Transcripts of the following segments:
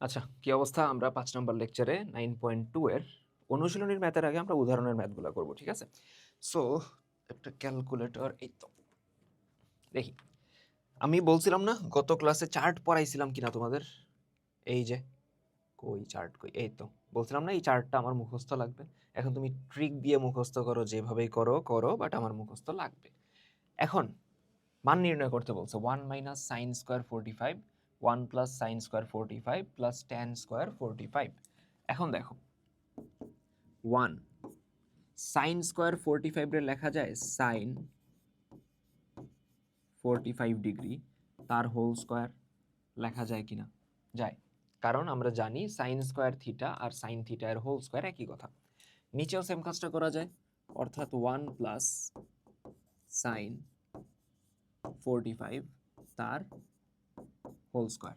আচ্ছা, কি অবস্থা? আমরা ৫ নম্বর লেকচারে 9.2 এর অনুশীলনীর ম্যাথের আগে আমরা উদাহরণের ম্যাথগুলা করব, ঠিক আছে? সো একটা ক্যালকুলেটর এই তো। দেখি। আমি বলছিলাম না গত ক্লাসে চার্ট পড়াইছিলাম কিনা তোমাদের? এই যে, কই চার্ট কই? এই তো। বলছিলাম না এই চার্টটা আমার মুখস্থ লাগবে। এখন তুমি ট্রিক দিয়ে মুখস্থ করো, যেভাবেই করো, বাট আমার মুখস্থ লাগবে। এখন মান নির্ণয় করতে বলছে 1 minus sine square 45, 1 plus sine square 45 plus tan square 45। এখন দেখো 1 সাইন স্কোয়ার 45 রে লেখা যায় সাইন 45 ডিগ্রি তার হোল স্কোয়ার লেখা যায় কিনা? যায়, কারণ আমরা জানি সাইন স্কোয়ার থিটা আর সাইন থিটা এর হোল স্কোয়ার একই কথা। নিচেও সেম কাজটা করা যায়, অর্থাৎ 1 প্লাস সাইন 45 তার whole square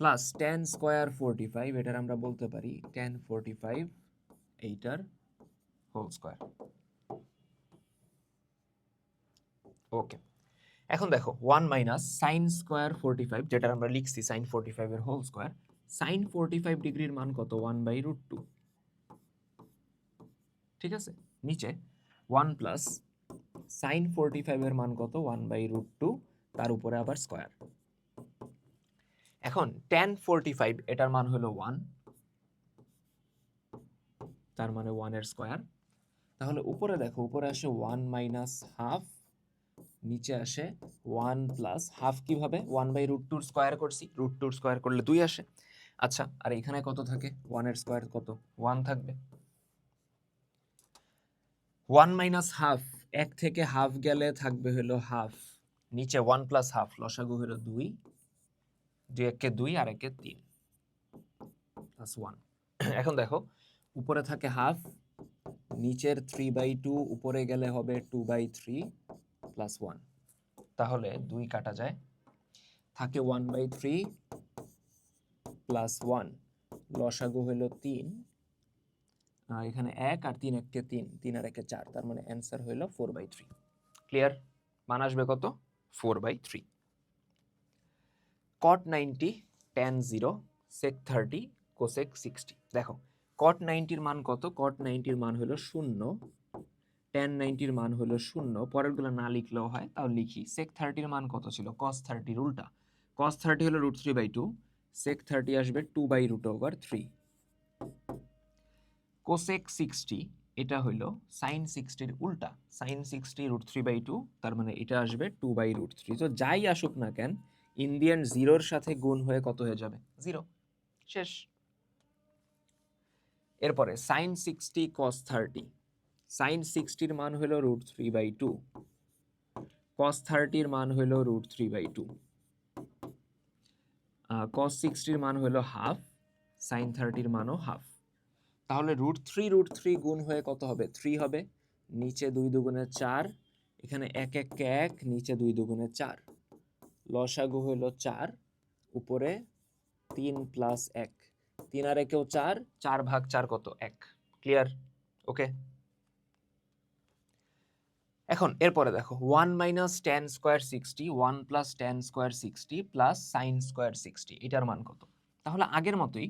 plus tan square 45, এটার আমরা বলতে পারি ট্যান 45 এইটার হোল স্কোয়ার। ওকে, এখন দেখো 1 মাইনাস সাইন স্কোয়ার 45, যেটা আমরা লিখছি সাইন 45 এর হোল স্কোয়ার। সাইন 45 ডিগ্রির মান কত? 1/√2, ঠিক আছে? নিচে 1 প্লাস সাইন 45 এর মান কত? 1/√2, তার উপরে আবার স্কোয়ার। এখন ট্যান 45 এটার মান হলো 1, তার মানে 1 এর স্কোয়ার। তাহলে উপরে দেখো, উপরে আসে 1 মাইনাস হাফ, নিচে আসে 1 প্লাস হাফ। কিভাবে? 1/√2 স্কোয়ার করছি, √2 স্কোয়ার করলে 2 আসে। আচ্ছা, আর এখানে কত থাকে? 1 এর স্কোয়ার কত? 1 থাকবে। 1 মাইনাস হাফ, এক থেকে হাফ গেলে থাকবে হলো হাফ, নিচে 1 প্লাস হাফ, লসাগু হলো 2, 2 একে 2 আর একে 3 প্লাস 1। এখন দেখো উপরে থাকে হাফ, নিচের 3/2 উপরে গেলে হবে 2/3 প্লাস 1, তাহলে 2 কাটা যায়, থাকে 1/3 প্লাস 1, লসাগু হলো 3, আর এখানে 1 আর 3 একে 3, 3 আর একে 4, তার মানে অ্যান্সার হলো 4/3। ক্লিয়ার? মান আসবে কত? 4/3। cot 90 tan 0 sec 30 cosec 60। দেখো cot 90 এর মান কত? cot 90 এর মান হলো 0, tan 90 এর মান হলো 0, পরেরগুলো না লিখলেও হয়, তাও লিখি। sec 30 এর মান কত ছিল? cos 30 এর উল্টা। cos 30 হলো √3/2, sec 30 আসবে 2/√3। cosec 60 এটা হলো sin 60 এর উল্টা, sin 60 √3/2, তার মানে এটা আসবে 2/√3। তো যাই আসুক না কেন, ইন্ডিয়ান জিরোর সাথে গুণ হয়ে কত হয়ে যাবে? 0। শেষ। এরপরে sin 60 cos 30, sin 60 এর মান হলো √3/2, cos 30 এর মান হলো √3/2, cos 60 এর মান হলো হাফ, sin 30 এর মানও হাফ। তাহলে √3 গুণ হয়ে কত হবে? 3 হবে। নিচে 2 দুগুণে 4, এখানে 1 1 1, নিচে 2 দুগুণে 4, লসাগু হলো 4, উপরে 3 প্লাস 1, 3 আর একেও 4, 4/4 কত? 1। ক্লিয়ার? ওকে। এখন এরপরে দেখো 1 minus tan square 60, 1 plus tan square 60 plus sine square 60, এটার মান কত? তাহলে আগের মতোই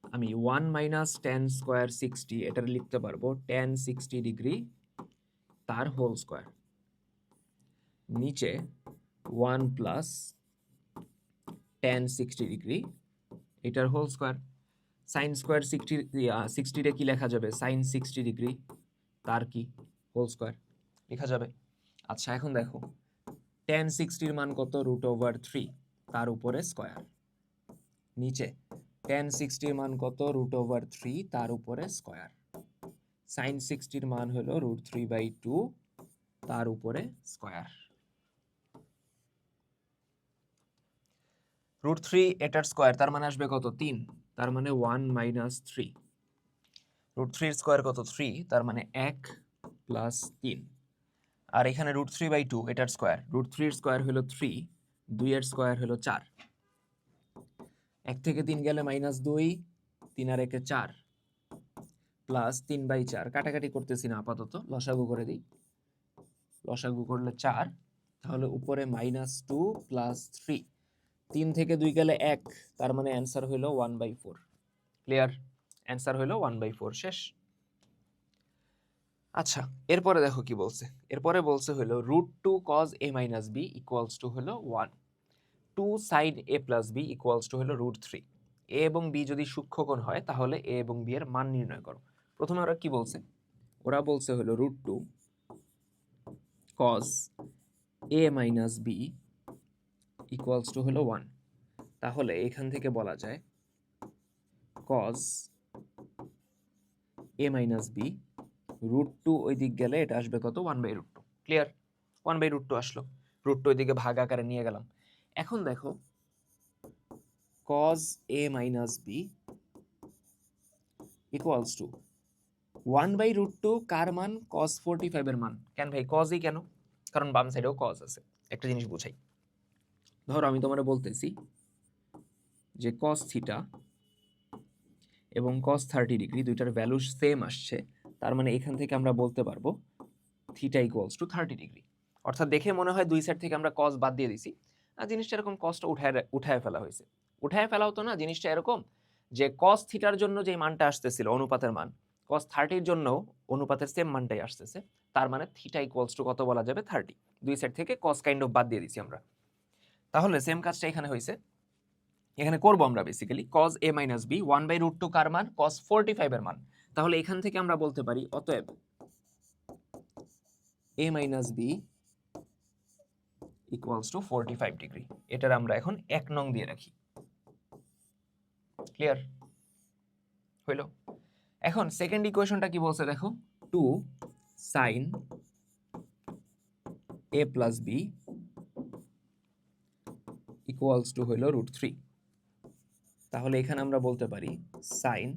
আমি 1 মাইনাস ট্যান স্কোয়ার 60 এটা লিখতে পারবো ট্যান 60 ডিগ্রি তার হোল স্কোয়ার, নিচে 1 প্লাস ট্যান 60 ডিগ্রি এটার হোল স্কোয়ার। সাইন স্কোয়ার 60 রে কি লেখা যাবে? সাইন 60 ডিগ্রি তার কি হোল স্কোয়ার লেখা যাবে। আচ্ছা, এখন দেখো ট্যান 60 এর মান কত? √3, তার উপরে স্কোয়ার। নিচে ট্যান 60 এর মান কত? √3, তার উপরে স্কোয়ার। সাইন 60 এর মান হলো √3/2, তার উপরে স্কোয়ার। √3 এটার স্কোয়ার, তার মানে আসবে কত? 3, তার মানে 1 মাইনাস 3। √3 এর স্কোয়ার কত? 3, তার মানে 1 প্লাস 3। আর এখানে √3/2 এটার স্কোয়ার, √3 এর স্কোয়ার হলো 3, 2 এর স্কোয়ার হলো 4, 1 থেকে 3 গেলে -2, 3 আর একে 4, প্লাস 3/4, কাটাকাটি করতেছি না আপাতত, লসাগু করে দিই। লসাগু করলে 4, তাহলে উপরে -2 প্লাস 3, 3 থেকে 2 গেলে 1, তার মানে অ্যান্সার হইল 1/4। ক্লিয়ার? অ্যান্সার হইল 1/4। শেষ। আচ্ছা, এরপরে দেখো কি বলছে। এরপরে বলছে হলো √2 cos a minus b equals to হলো 1, 2 sin a plus b equals to হলো √3। a এবং b যদি সূক্ষ্মকোণ হয় তাহলে a এবং b এর মান নির্ণয় করো। প্রথমে ওরা কি বলছে? ওরা বলছে হলো √2 cos a minus b equals to হলো 1। তাহলে এখান থেকে বলা যায় cos a minus b √2 ওই দিক গেলে এটা আসবে কত? 1/√2। ক্লিয়ার? 1/√2 আসলো। √2 ওইদিকে ভাগ আকারে নিয়ে গেলাম। এখন দেখো cos a minus b equals to 1/√2 কার মান? cos 45 এর মান। কেন ভাই cosই কেন? কারণ বাম সাইডেও cos আছে। একটা জিনিস বুঝাই। ধরো আমি তোমারে বলতেছি যে cos থিটা এবং cos 30 ডিগ্রি দুইটার ভ্যালু সেম আসছে, তার মানে এখান থেকে আমরা বলতে পারবো থিটা ইকুয়ালস টু 30 ডিগ্রি। অর্থাৎ দেখে মনে হয় দুই সাইড থেকে আমরা cos বাদ দিয়ে দিছি, আর জিনিসটা এরকম cosটা উঠায় ফেলা হয়েছে। উঠায় ফেলা হতো না, জিনিসটা এরকম যে cos থিটার জন্য যে মানটা আসতেছিল অনুপাতের মান, cos 30 জন্য অনুপাতের সেম মানটাই আসতেছে, তার মানে থিটা ইকুয়ালস টু কত বলা যাবে? 30। দুই সাইড থেকে cos কাইন্ড অফ বাদ দিয়ে দিছি আমরা। তাহলে সেম কাজটা এখানে হয়েছে। এখানে করব আমরা basically cos a minus b 1/√2 কার মান? cos 45 এর মান। তাহলে এখান থেকে আমরা বলতে পারি অতএব a minus b equals to 45 degree. এটার আমরা এখন 1 নং দিয়ে রাখি। ক্লিয়ার? হইল? এখন সেকেন্ড ইকুয়েশনটা কি বলছে দেখো, 2 sin a plus b equals to হইল √3। তাহলে এখানে আমরা বলতে পারি sin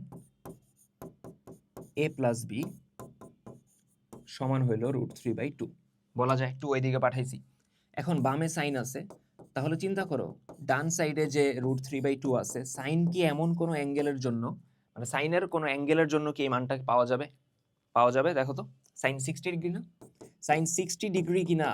a plus b সমান হইল √3/2। বলা যায় 2 এদিকে পাঠাইছি। এখন বামে সাইন আছে, তাহলে চিন্তা করো ডান সাইডে যে √3/2 আছে, সাইন কি এমন কোনো অ্যাঙ্গেলের জন্য, মানে সাইনের কোনো অ্যাঙ্গেলের জন্য কি এই মানটা পাওয়া যাবে? পাওয়া যাবে। দেখো তো সাইন 60 ডিগ্রি না? সাইন 60 ডিগ্রি কিনা?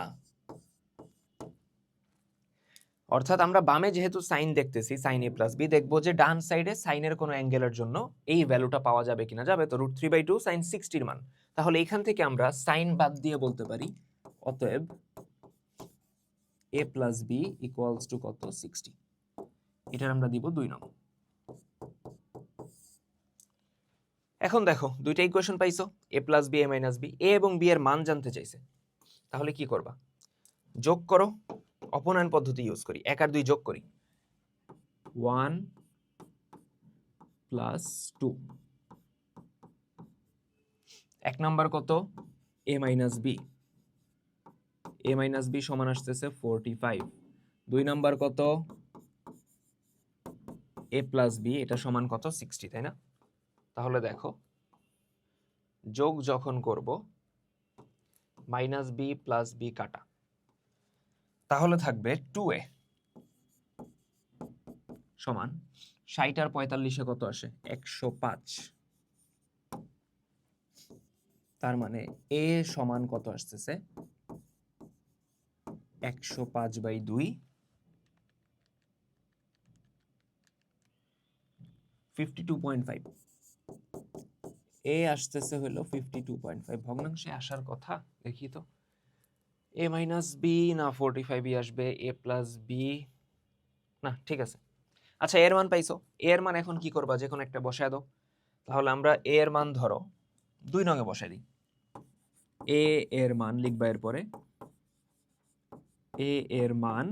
অর্থাৎ আমরা বামে যেহেতু সাইন দেখতেছি, সাইন a প্লাস বি, দেখবো যে ডান সাইডে সাইনের কোনো অ্যাঙ্গেলের জন্য এই ভ্যালুটা পাওয়া যাবে কিনা। যাবে তো, √3/2 সাইন 60 মান। তাহলে এখান থেকে আমরা সাইন বাদ দিয়ে বলতে পারি অতএব a plus b equals to কত? 60। এটার আমরা দিব 2 নং। এখন দেখো দুইটা ইকুয়েশন পাইছো, a plus b, a minus b. a এবং b এর মান জানতে চাইছে, তাহলে কি করবা? যোগ করো, অপনয়ন পদ্ধতি ইউজ করি, 1 আর 2 যোগ করি। 1 প্লাস 2। 1 নাম্বার কত? a minus b. a minus b সমান আসতেছে 45। 2 নাম্বার কত? a প্লাস বি, এটা সমান কত? 60, তাই না? তাহলে দেখো যোগ যখন করব মাইনাস বি প্লাস বি কাটা, তাহলে থাকবে 2a সমান 60 আর 45 কত আসে? 105। তার মানে a সমান কত আসতেছে? 105/2, 52.5। a আসতেছে হলো 52.5। ভগ্নাংশে আসার কথা, দেখি তো a মাইনাস বি না 45ই আসবে, a প্লাস বি না, ঠিক আছে। আচ্ছা, এর মান পাইছো, এর মান এখন কি করবা? যে কোনো একটা বসায় দাও। তাহলে আমরা a এর মান ধরো 2 নঙে বসাই দিই। a এর মান লিখবা, এরপরে a এর মান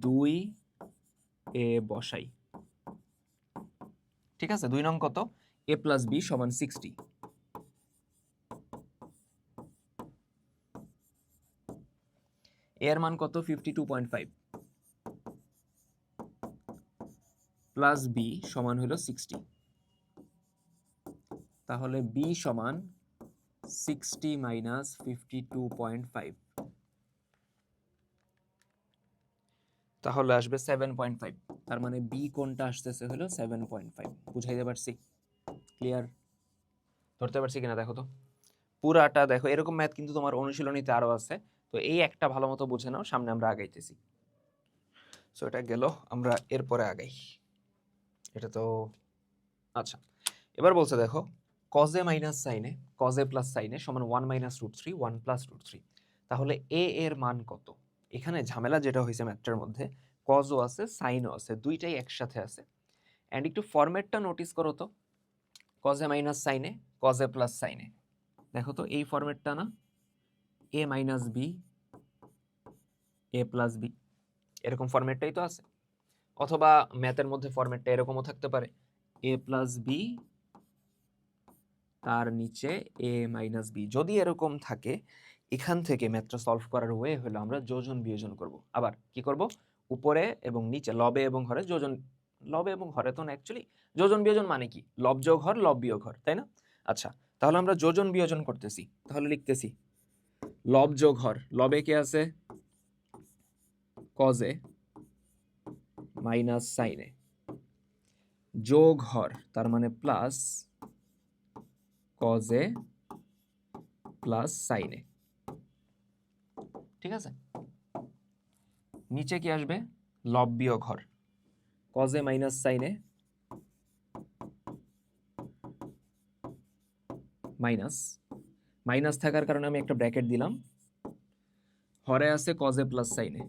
2a বসাই। ঠিক আছে, 2 নং কত? a প্লাস বি সমান 60। এর মান কত? 52.5 প্লাস বি সমান হলো 60। তাহলে বি সমান 60 মাইনাস 52.5, তাহলে আসবে 7.5। তার মানে বি কোনটা আসতেছে হলো 7.5। বুঝাইতে পারছি? ক্লিয়ার? ধরতে পারছি কিনা দেখো তো। পুরাটা দেখো, এরকম ম্যাথ কিন্তু তোমার অনুশীলনীতে আরো আছে, তো এই একটা ভালো মতো বুঝে নাও, সামনে আমরা আগাইতেছি। সো এটা গেল, আমরা এরপরে আগাই। এটা তো আচ্ছা, এবার বলছে দেখো কজে মাইনাস সাইনে, কজে প্লাস সাইনে সমান 1 minus root three, 1 plus root three. তাহলে এ এর মান কত? এখানে ঝামেলা যেটা হয়েছে ম্যাথটার মধ্যে, কজও আছে সাইনও আছে, দুইটাই একসাথে আছে। অ্যান্ড একটু ফরম্যাটটা নোটিস করো তো, কজে মাইনাস সাইনে, কজে প্লাস সাইনে, দেখো তো এই ফরম্যাটটা না, এ মাইনাস বি, এ প্লাস বি, এরকম ফরম্যাটটাই তো আছে। অথবা ম্যাথের মধ্যে ফরম্যাটটা এরকমও থাকতে পারে, এ প্লাস বি তার নিচে এ মাইনাস বি। যদি এরকম থাকে, এখান থেকে ম্যাথটা সলভ করার ওয়ে হলো আমরা যোজন বিয়োজন করব। আবার কি করব? উপরে এবং নিচে লবে এবং হরে যোজন, লবে এবং হরে তো না, অ্যাকচুয়ালি যোজন বিয়োজন মানে কি? লব যোগ হর, লব বিয়োগ হর, তাই না? আচ্ছা, তাহলে আমরা যোজন বিয়োজন করতেছি, তাহলে লিখতেছি লব যোগ হর, লবে কে আছে? কজে মাইনাস সাইনে, যোগ হর তার মানে প্লাস কজে প্লাস সাইনে। ঠিক আছে, নিচে কি আসবে? লব বিয়োগ হর, কজে মাইনাস সাইনে মাইনাস, মাইনাস থাকার কারণে আমি একটা ব্র্যাকেট দিলাম, হরে আছে কজে প্লাস সাইনে,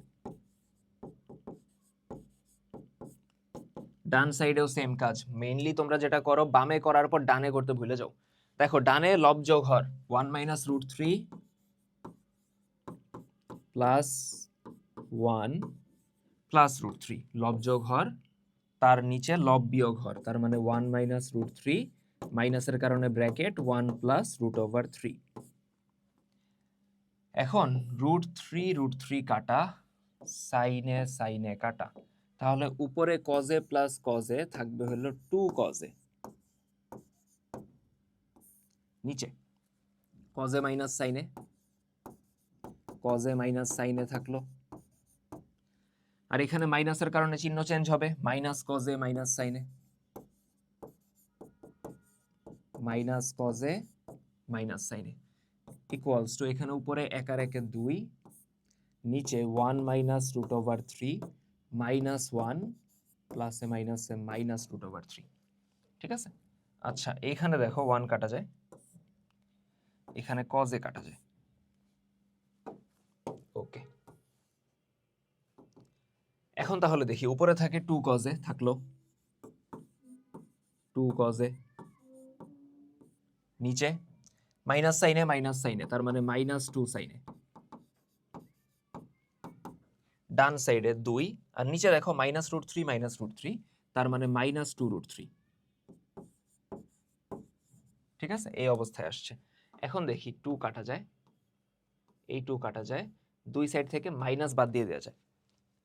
ডান সাইডেও সেম কাজ। মেইনলি তোমরা যেটা করো, বামে করার পর ডানে করতে ভুলে যাও। দেখো ডানে লব যোগ হর 1 minus root three plus 1 plus root three, লব যোগ হর তার নিচে লব বিয়োগ হর, তার মানে 1 মাইনাস রুট থ্রি, মাইনাসের কারণে bracket 1 plus root over three. এখন রুট থ্রি কাটা, সাইনে সাইনে কাটা, তাহলে উপরে কজে প্লাস কজে থাকবে হলো 2 কজে, নিচে কজে মাইনাস সাইনে, কজে মাইনাস সাইনে থাকলো, আর এখানে মাইনাসের কারণে চিহ্ন চেঞ্জ হবে, মাইনাস কজে মাইনাস সাইনে, মাইনাস কজে মাইনাস সাইনে ইকুয়ালস টু, এখানে উপরে এক আর একে 2, নিচে 1 minus root over three, minus 1 প্লাসে মাইনাসে মাইনাস রুট ওভার থ্রি। ঠিক আছে, আচ্ছা এখানে দেখো 1 কাটা যায়, এখানে কজে কাটা যায়। ওকে, এখন তাহলে দেখি, উপরে থাকে 2 কজে, থাকলো 2 কজে, নিচে মাইনাস সাইনে, তার মানে মাইনাস 2 সাইনে, ডান সাইডে 2, আর নিচে দেখো মাইনাস রুট থ্রি, তার মানে মাইনাস 2 রুট থ্রি। ঠিক আছে, এই অবস্থায় আসছে। এখন দেখি 2 কাটা যায়, এই 2 কাটা যায়, দুই সাইড থেকে মাইনাস বাদ দিয়ে দেওয়া যায়।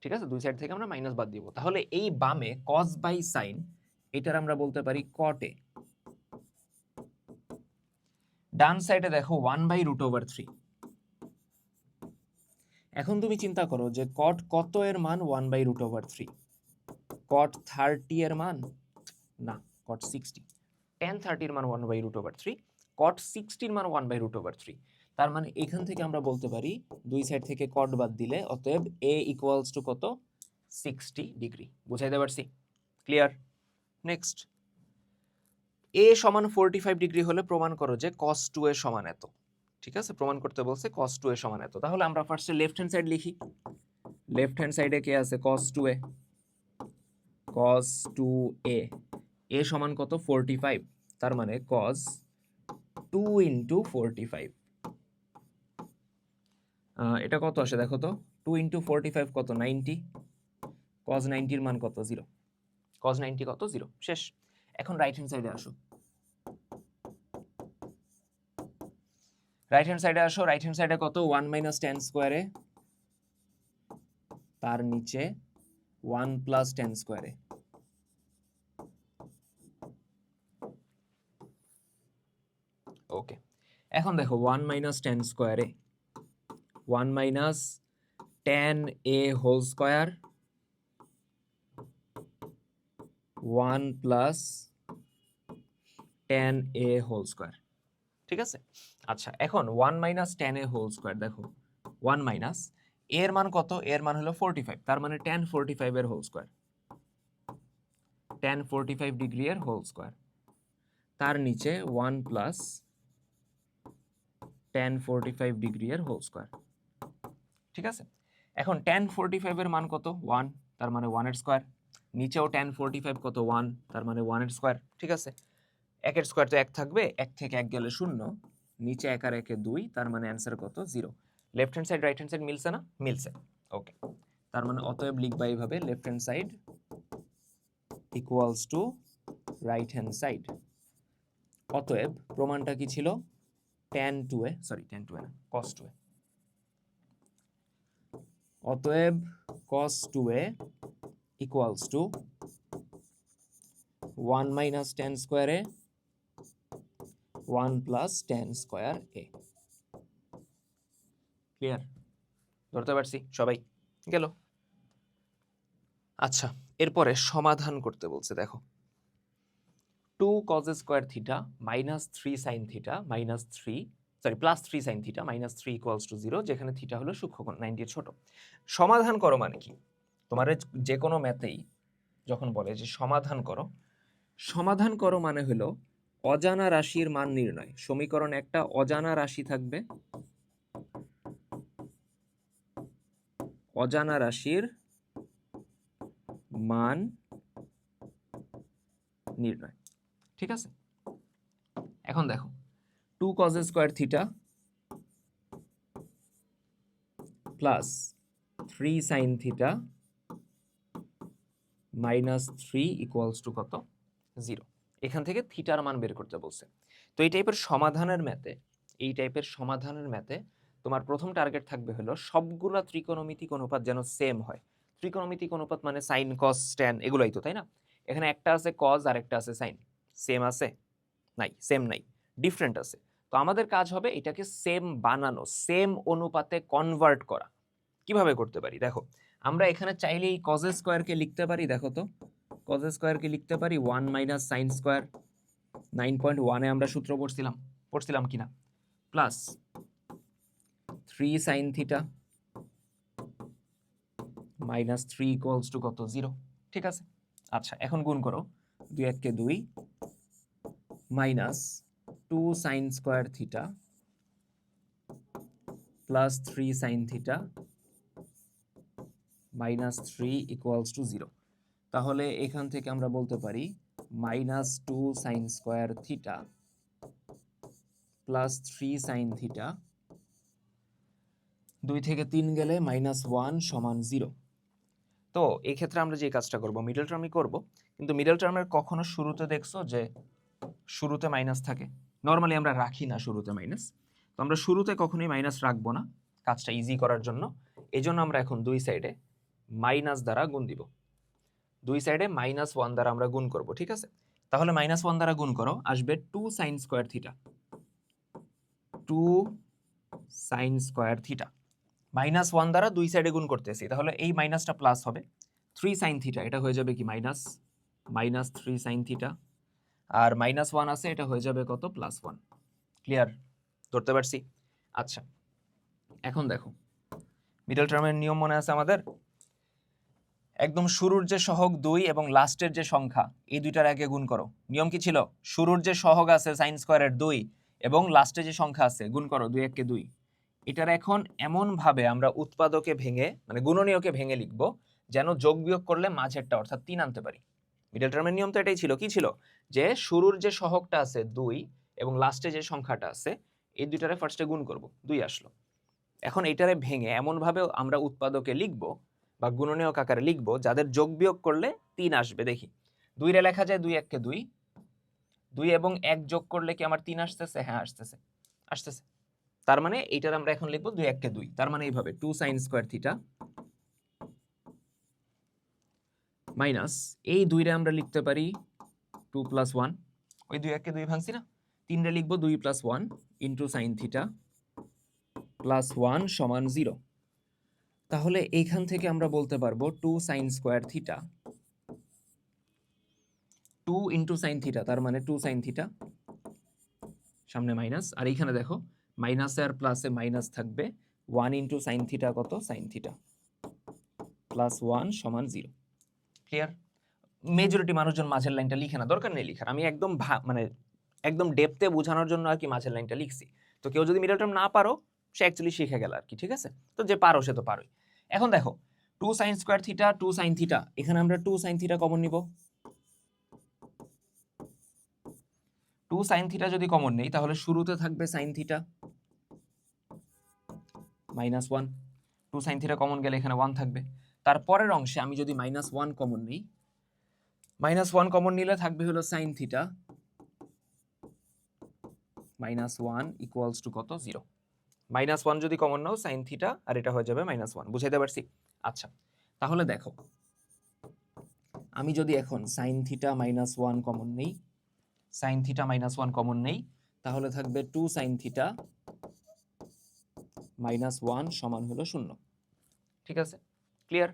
ঠিক আছে, দুই সাইড থেকে আমরা মাইনাস বাদ দিব, তাহলে এই বামে কজ বাই সাইন, এটার আমরা বলতে পারি কটে। ডান সাইডে দেখো 1 বাই রুট ওভার থ্রি। এখন তুমি চিন্তা করো যে কট কত এর মান 1 বাই রুট ওভার থ্রি? কট 30 এর মান না, কট 60। tan 30 এর মান 1 বাই রুট ওভার থ্রি, কট 60 এর মান 1 বাই রুট ওভার থ্রি। তার মানে এখান থেকে আমরা বলতে পারি দুই সাইড থেকে কট বাদ দিলে, অতএব a ইকুয়ালস টু কত? 60 ডিগ্রি। বুঝাইতে পারছি? ক্লিয়ার? নেক্সট, a সমান 45 ডিগ্রি হলে প্রমাণ করো যে cos 2a সমান এত। ঠিক আছে, প্রমাণ করতে বলছে cos 2a সমান এত। তাহলে আমরা ফার্স্টে লেফট হ্যান্ড সাইড লিখি। লেফট হ্যান্ড সাইডে কে আছে? cos 2a, cos 2a, a সমান কত? 45, তার মানে cos 2 ইন্টু 45। এটা কত আসে দেখো তো, 2 ইন্টু 45 কত? 90, cos 90 এর মান কত? 0, cos 90 কত? 0। শেষ। এখন রাইট হ্যান্ড সাইডে আসো, রাইট হ্যান্ড সাইডে আসো। রাইট হ্যান্ড সাইডে কত? 1 মাইনাস টেন স্কোয়ারে, তার নিচে 1 প্লাস টেন স্কোয়ারে। ওকে, এখন দেখো 1 মাইনাস টেন স্কোয়ারে, 1 মাইনাস টেন এ হোল স্কোয়ার, 1 প্লাস টেন এ হোল স্কোয়ার। ঠিক আছে, আচ্ছা এখন 1 মাইনাস টেন এ হোল স্কোয়ার, দেখো 1 মাইনাস এর মান কত? এর মান হলো 45, তার মানে tan 45 এর হোল স্কয়ার, tan 45 ডিগ্রি এর হোল স্কয়ার, তার নিচে 1 প্লাস tan 45 ডিগ্রি এর হোল স্কয়ার। ঠিক আছে, এখন tan 45 এর মান কত? 1, তার মানে 1 এর স্কয়ার, নিচেও tan 45 কত? 1, তার মানে 1 এর স্কয়ার। ঠিক আছে, একের স্কয়ার তো 1 থাকবে, 1 থেকে 1 গেলে 0, নিচে 1 আর 1 2, তার মানে অ্যান্সার কত? 0। Left hand side right hand side মিলছে না? মিলছে। ওকে, তার মানে অতএব লিখবা এইভাবে, left hand side equals to right hand side. অতএব প্রমাণটা কি ছিল? tan 2a, sorry tan 2a না, cos 2a। অতএব cos 2a equals to 1 minus tan square a 1 plus tan square a। Clear? ধরতে পারছি সবাই? গেল। আচ্ছা, এরপরে সমাধান করতে বলছে, দেখো 2 cos square theta minus 3 sine theta minus 3, sorry plus 3 sine theta minus 3 equals to 0, যেখানে থিটা হলো সূক্ষ্মকোণ 90 এর ছোট। সমাধান করো মানে কি? তোমার যে কোনো ম্যাথেই যখন বলে যে সমাধান করো, সমাধান করো মানে হলো অজানা রাশির মান নির্ণয়। সমীকরণ একটা অজানা রাশি থাকবে, অজানা রাশির মান নির্ণয়। ঠিক আছে, এখন দেখো 2 cos square theta plus 3 sine theta minus 3 equals to কত? 0। এখান থেকে থিটার মান বের করতে বলছে। তো এই টাইপের সমাধানের ম্যাথে তোমার প্রথম টার্গেট থাকবে হলো সবগুলা ত্রিকোণমিতিক অনুপাত যেন সেম হয়। ত্রিকোণমিতিক অনুপাত মানে সাইন কস ট্যান এগুলাই তো, তাই না? এখানে একটা আছে কজ আর একটা আছে সাইন, সেম আছে? নাই, সেম নাই, ডিফারেন্ট আছে। তো আমাদের কাজ হবে এটাকে সেম বানানো, সেম অনুপাতে কনভার্ট করা। কিভাবে করতে পারি দেখো, আমরা এখানে চাইলে এই কজ স্কয়ারকে লিখতে পারি, দেখো তো কজ স্কয়ারকে লিখতে পারি 1 মাইনাস সাইন স্কয়ার, 9.1 এ আমরা সূত্র পড়ছিলাম কিনা, plus 3 sine theta minus 3 equals to কত? 0। ঠিক আছে, আচ্ছা এখন গুণ করো, 2 1 কে 2 minus 2 sign square theta plus 3 sine theta minus 3 equals to 0। তাহলে এখান থেকে আমরা বলতে পারি minus 2 sign square theta plus 3 sine theta, 2 থেকে 3 গেলে মাইনাস 1 সমান 0। তো এই ক্ষেত্রে আমরা যে কাজটা করব, মিডল টার্মই করব, কিন্তু মিডল টার্মের কখনো শুরুতে দেখছো যে শুরুতে মাইনাস থাকে? নর্মালি আমরা রাখি না শুরুতে মাইনাস, তো আমরা শুরুতে কখনোই মাইনাস রাখবো না কাজটা ইজি করার জন্য। এই জন্য আমরা এখন দুই সাইডে মাইনাস দ্বারা গুণ দিব, দুই সাইডে মাইনাস 1 দ্বারা আমরা গুণ করব। ঠিক আছে, তাহলে মাইনাস 1 দ্বারা গুণ করো, আসবে 2 sign square theta, 2 sign square theta minus 1 দ্বারা দুই সাইডে গুণ করতেছি, তাহলে এই মাইনাসটা প্লাস হবে, 3 সাইন থিটা এটা হয়ে যাবে কি মাইনাস, মাইনাস 3 সাইন থিটা, আর মাইনাস 1 আছে এটা হয়ে যাবে কত? প্লাস 1। ক্লিয়ার? ধরতে পারছি? আচ্ছা এখন দেখো মিডল টার্মের নিয়ম মনে আছে আমাদের? একদম শুরুর যে সহগ 2 এবং লাস্টের যে সংখ্যা, এই দুইটার আগে গুণ করো। নিয়ম কি ছিল? শুরুর যে সহগ আছে সাইন স্কয়ারের 2 এবং লাস্টে যে সংখ্যা আছে গুণ করো, 2 1 কে 2। এটার এখন এমন ভাবে আমরা উৎপাদকে ভেঙে মানে গুণনীয়কে ভেঙে লিখবো যেন যোগ বিয়োগ করলে মাঝেরটা অর্থাৎ 3 আনতে পারি। মিডল টার্মের নিয়ম তো এটাই ছিল। কি ছিল? যে শুরুর যে সহগটা আছে 2 এবং লাস্টে যে সংখ্যাটা আছে এই দুইটারে ফার্স্টে গুণ করব, 2 আসলো। এখন এইটারে ভেঙে এমন ভাবে আমরা উৎপাদকে লিখবো বা গুণনীয়ক আকারে লিখবো যাদের যোগ বিয়োগ করলে 3 আসবে। দেখি 2 রে লেখা যায় 2 1 কে 2, 2 এবং 1 যোগ করলে কি আমার 3 আসতেছে? হ্যাঁ আসতেছে। তার মানে এইটার আমরা এখন লিখবো 2 1 কে 2, তার মানে এইভাবে 2 সাইন স্কয়ার থিটা মাইনাস এই 2 রে আমরা লিখতে পারি 2 প্লাস 1, ওই 2 1 কে 2 ভাঙছি না, 3 রে লিখবো 2 plus 1 into sine theta plus 1 সমান 0। তাহলে এইখান থেকে আমরা বলতে পারবো 2 sign square theta, 2 into sine theta তার মানে 2 সাইন থিটা, সামনে মাইনাস, আর এইখানে দেখো মাইনাসে আর প্লাসে মাইনাস থাকবে, 1 ইন্টু সাইন থিটা কত, সাইন থিটা প্লাস 1 সমান 0। ক্লিয়ার? মেজরিটি মানুষজন মাঝের লাইনটা লিখে না, দরকার নেই লিখার, আমি একদম মানে একদম ডেপথে বোঝানোর জন্য আর কি মাঝের লাইনটা লিখছি। তো কেউ যদি মিডল টার্ম না পারো সে অ্যাকচুয়ালি শিখে গেল আর কি, ঠিক আছে? তো যে পারো সে তো পারোই। এখন দেখো 2 sine square theta 2 sine theta, এখানে আমরা 2 সাইন থিটা কমন নিব। 2 সাইন থিটা যদি কমন নেই তাহলে শুরুতে থাকবে sine theta minus 1, 2 sine theta common গেলে এখানে 1 থাকবে। তারপরের অংশে আমি যদি মাইনাস 1 কমন নিই, মাইনাস 1 কমন নিলে থাকবে হলো sine theta minus 1 equals to কত, 0। মাইনাস 1 যদি কমন নাও সাইন থিটা আর এটা হয়ে যাবে মাইনাস 1, বুঝাইতে পারছি? আচ্ছা, তাহলে দেখো আমি যদি এখন সাইন থিটা মাইনাস 1 কমন নেই, সাইন থিটা মাইনাস 1 কমন নেই, তাহলে থাকবে 2 সাইন থিটা মাইনাস 1 সমান হলো 0। ঠিক আছে, ক্লিয়ার?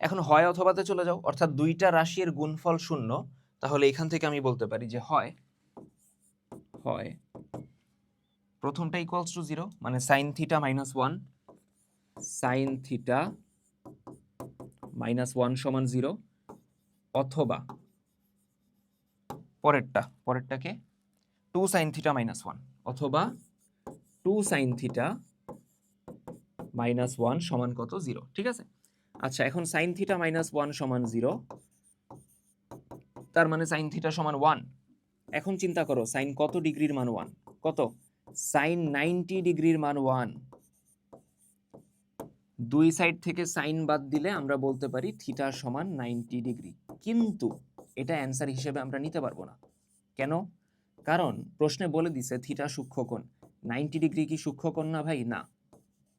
এখন হয় অথবাতে চলে যাও, অর্থাৎ দুইটা রাশির গুণফল 0, তাহলে এখান থেকে আমি বলতে পারি যে হয় প্রথমটা ইকুয়ালস টু 0 মানে sine theta minus 1, sine theta minus 1 সমান 0, অথবা পরেরটাকে 2 সাইন থিটা মাইনাস 1, অথবা 2 সাইন থিটা মাইনাস 1 সমান কত, 0। ঠিক আছে, আচ্ছা এখন সাইন থিটা মাইনাস 1 সমান 0, তার মানে সাইন থিটা সমান 1। এখন চিন্তা করো সাইন কত ডিগ্রির মান 1, কত, সাইন 90 ডিগ্রির মান 1। দুই সাইড থেকে সাইন বাদ দিলে আমরা বলতে পারি থিটা সমান 90 ডিগ্রি, কিন্তু এটা অ্যান্সার হিসেবে আমরা নিতে পারবো না। কেন? কারণ প্রশ্নে বলে দিছে থিটা সূক্ষ্মকোণ। 90 ডিগ্রি কি সূক্ষ্মকোণ না ভাই? না,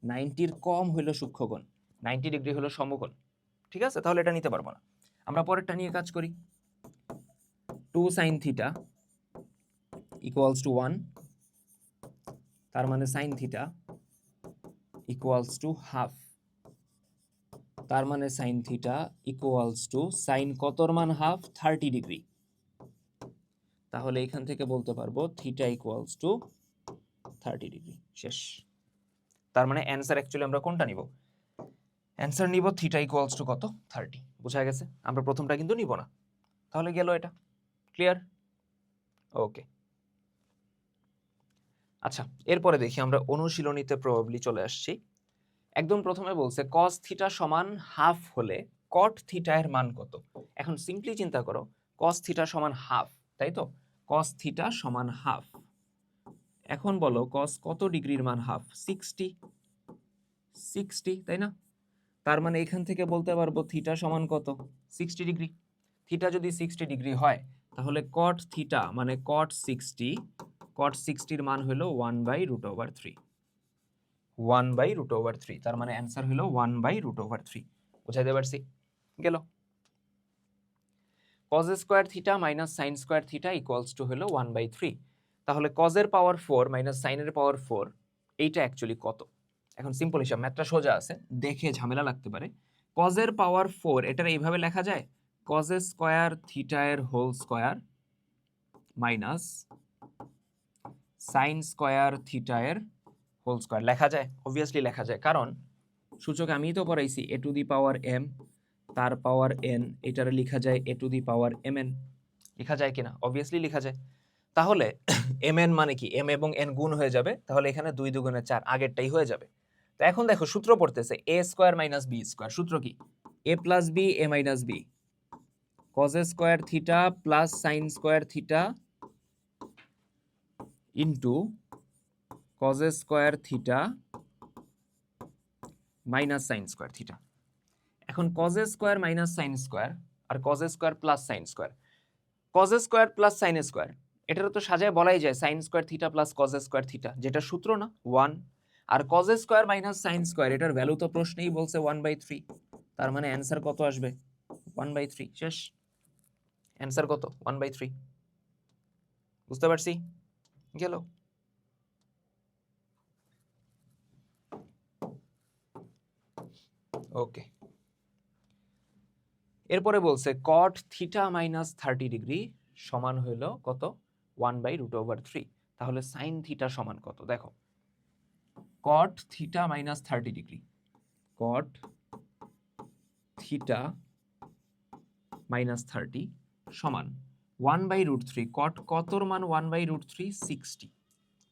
90-র কম হলো সূক্ষ্মকোণ, 90 ডিগ্রি হলো সমকোণ। ঠিক আছে, তাহলে এটা নিতে পারবো না। আমরা পরেরটা নিয়ে কাজ করি। 2 সাইন থিটা ইকুয়ালস টু 1, তার মানে sine theta equals to half, তার মানে sine theta equals to sine কতর মান হাফ, 30 ডিগ্রি। তাহলে এখান থেকে বলতে পারবো থিটা ইকুয়ালস টু 30 ডিগ্রি। শেষ। তার মানে অ্যান্সার অ্যাকচুয়ালি আমরা কোনটা নিব? অ্যান্সার নিব থিটা ইকুয়ালস টু কত, 30। বোঝা গেছে? আমরা প্রথমটা কিন্তু নিব না। তাহলে গেল এটা। ক্লিয়ার? ওকে। আচ্ছা, এরপরে দেখি আমরা অনুশীলনীতে প্রবাবলি চলে আসছি। একদম প্রথমে বলছে cos থিটা সমান হাফ হলে cot থিটা এর মান কত? এখন সিম্পলি চিন্তা করো, cos থিটা সমান হাফ, তাই তো? cos থিটা সমান হাফ। এখন বলো cos কত ডিগ্রির মান হাফ? 60, তাই না? তার মানে এখান থেকে বলতে পারবো থিটা সমান কত, 60 ডিগ্রি। থিটা যদি 60 ডিগ্রি হয় তাহলে cot থিটা মানে cot 60-র মান হলো 1/√3। 1/√3, তার মানে অ্যান্সার হলো 1/√3। বুঝাইতে পারছি? গেল। cos square theta minus sine square theta equals two হলো 1/3। তাহলে cos এর পাওয়ার 4 মাইনাস সাইন এর পাওয়ার 4, এইটা অ্যাকচুয়ালি কত? এখন সিম্পল হিসাব, ম্যাথটা সোজা আছে, দেখে ঝামেলা লাগতে পারে। cos এর পাওয়ার 4 এটার এইভাবে লেখা যায়, cos স্কয়ার থিটা এর whole square minus sine square theta এর হোল স্কয়ার। লেখা যায়? অবভিয়াসলি লেখা যায়, কারণ সূচক আমি তো পড়াইছি a to the power m তার পাওয়ার n, এটার লেখা যায় a to the power mn। লেখা যায় কিনা? অবভিয়াসলি লেখা যায়। তাহলে mn মানে কি, m এবং n গুণ হয়ে যাবে, তাহলে এখানে 2 2 4 আগেরটাই হয়ে যাবে। তো এখন দেখো সূত্র পড়তেছে a square minus b square. সূত্র কি? a plus b a minus b, cos square theta plus sine square theta into cos square theta minus sine square theta. এখন cos square minus sine square আর cos square plus sine square, cos square plus sine square, এটারও তো সাজায় বলাই যায় sine square theta plus cos square theta, যেটা সূত্র না 1। আর cos square minus sine square, এটার ভ্যালু তো প্রশ্নেই বলছে 1/3, তার মানে অ্যান্সার কত আসবে? 1/3। শেষ। অ্যান্সার কত? 1/3। বুঝতে পারছি? গেল। ওকে, এরপরে বলছে cot থিটা মাইনাস 30 ডিগ্রি সমান হইল কত? 1/√3। তাহলে সাইন থিটা সমান কত? দেখো কট থিটা মাইনাস 30 ডিগ্রি, কট থিটা মাইনাস 30 সমান 1/√3, কট কতর মান 1/√3? 60।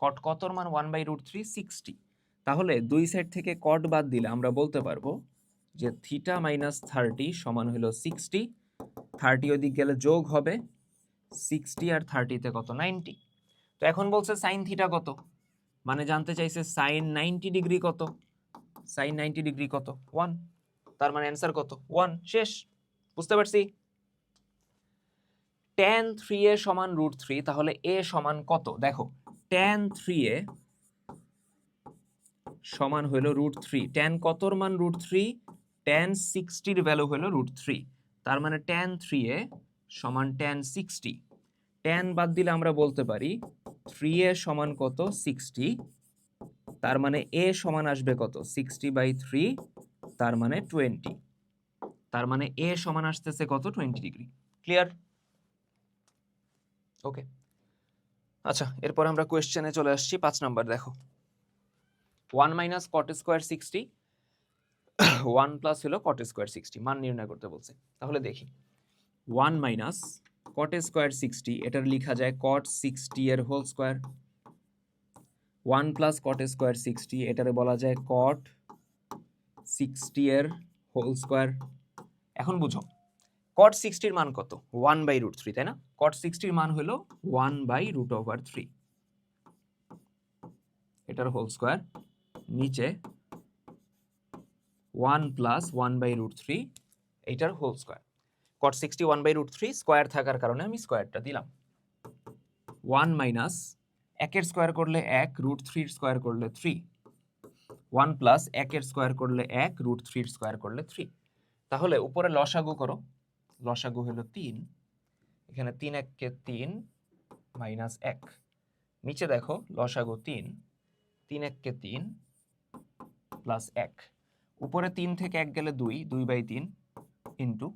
কট কতর মান 1/√3? 60। তাহলে দুই সাইড থেকে কট বাদ দিলে আমরা বলতে পারবো যে থিটা মাইনাস 30 সমান হলো 60। 30 ওদিক গেলে যোগ হবে, 60 আর 30-তে কত? 90। তো এখন বলছে সাইন থিটা কত, মানে জানতে চাইছে সাইন 90 ডিগ্রি কত। সাইন 90 ডিগ্রি কত? 1। তার মানে অ্যান্সার কত? 1। শেষ। বুঝতে পারছি? tan 3a সমান √3, তাহলে a সমান কত? দেখো tan 3a সমান হলো √3। tan কতর মান √3? tan 60 এর ভ্যালু হলো √3। তার মানে tan 3a সমান tan 60। tan বাদ দিলে আমরা বলতে পারি 3a সমান কত? 60। তার মানে a সমান আসবে কত? 60/3, তার মানে 20। তার মানে a সমান আসতেছে কত? 20 ডিগ্রি। ক্লিয়ার? ওকে। আচ্ছা, এরপর আমরা কোয়েশ্চেনে চলে আসছি। 5 নাম্বার দেখো, 1 মাইনাস কট স্কোয়ার 60, 1 প্লাস হলো কট স্কোয়ার 60, মান নির্ণয় করতে বলছে। তাহলে দেখি 1 মাইনাস কট স্কোয়ার 60, এটার লেখা যায় কট 60 এর whole square. 1 plus cot square 60, এটারে বলা যায় কট 60 এর হোল স্কোয়ার। এখন বুঝো কট 60 এর মান কত? 1/√3, তাই না? কট 60 এর মান হলো 1/√3, এটার হোল স্কোয়ার। নিচে 1 প্লাস 1/√3, এইটার হোল স্কোয়ার। কট 60 1/√3, স্কোয়ার থাকার কারণে আমি স্কোয়ারটা দিলাম। 1 মাইনাস 1 এর স্কোয়ার করলে 1, √3 এর স্কোয়ার করলে 3। 1 প্লাস 1 এর স্কোয়ার করলে 1, √3 এর স্কোয়ার করলে 3। তাহলে উপরে লসাগু করো, লসাগু হলো 3, এখানে 3 1 কে 3 মাইনাস 1। নিচে দেখো লসাগু 3, 3 1 কে 3 প্লাস 1। উপরে 3 থেকে 1 গেলে 2, 2/3 ইন্টু